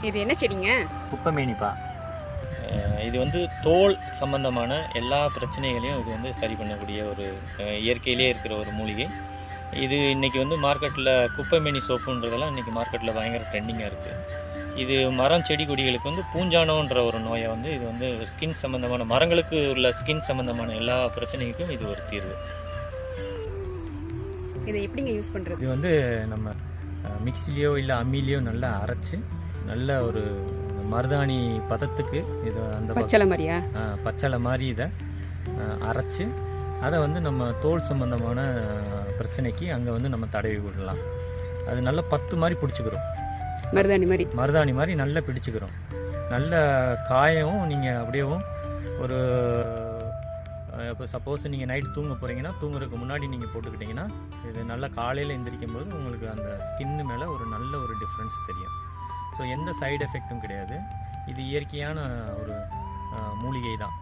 இது என்ன செடிங்க? குப்பைமேனிப்பா. இது வந்து தோல் சம்பந்தமான எல்லா பிரச்சனைகளையும் இது வந்து சரி பண்ணக்கூடிய ஒரு இயற்கையிலே இருக்கிற ஒரு மூலிகை. இது இன்றைக்கி வந்து மார்க்கெட்டில் குப்பைமேனி சோப்புன்றதெல்லாம் இன்றைக்கி மார்க்கெட்டில் பயங்கர ட்ரெண்டிங்காக இருக்குது. இது மரம் செடி கொடிகளுக்கு வந்து பூஞ்சானோன்ற ஒரு நோயை வந்து இது வந்து ஸ்கின் சம்மந்தமான மரங்களுக்கு உள்ள ஸ்கின் சம்மந்தமான எல்லா பிரச்சனைக்கும் இது ஒரு தீர்வு. இதை எப்படிங்க யூஸ் பண்ணுறது? இது வந்து நம்ம மிக்சிலேயோ இல்லை அம்மிலேயோ நல்லா அரைச்சி நல்ல ஒரு மருதாணி பதத்துக்கு இது அந்த பச்சளை மாதிரியா? பச்சளை மாதிரி இதை அரைச்சி அதை வந்து நம்ம தோல் சம்பந்தமான பிரச்சனைக்கு அங்கே வந்து நம்ம தடவி விடலாம். அது நல்லா பத்து மாதிரி பிடிச்சிக்கிறோம். மருதாணி மாதிரி நல்லா பிடிச்சிக்கிறோம். நல்ல காயம் நீங்கள் அப்படியேவும் ஒரு இப்போ சப்போஸ் நீங்கள் நைட் தூங்க போகிறீங்கன்னா தூங்குறதுக்கு முன்னாடி நீங்கள் போட்டுக்கிட்டிங்கன்னா இது நல்லா காலையில் எந்திரிக்கும் போது உங்களுக்கு அந்த ஸ்கின்னு மேலே ஒரு நல்ல ஒரு டிஃப்ரென்ஸ் தெரியும். ஸோ எந்த சைடு எஃபெக்ட்டும் கிடையாது. இது இயற்கையான ஒரு மூலிகை தான்.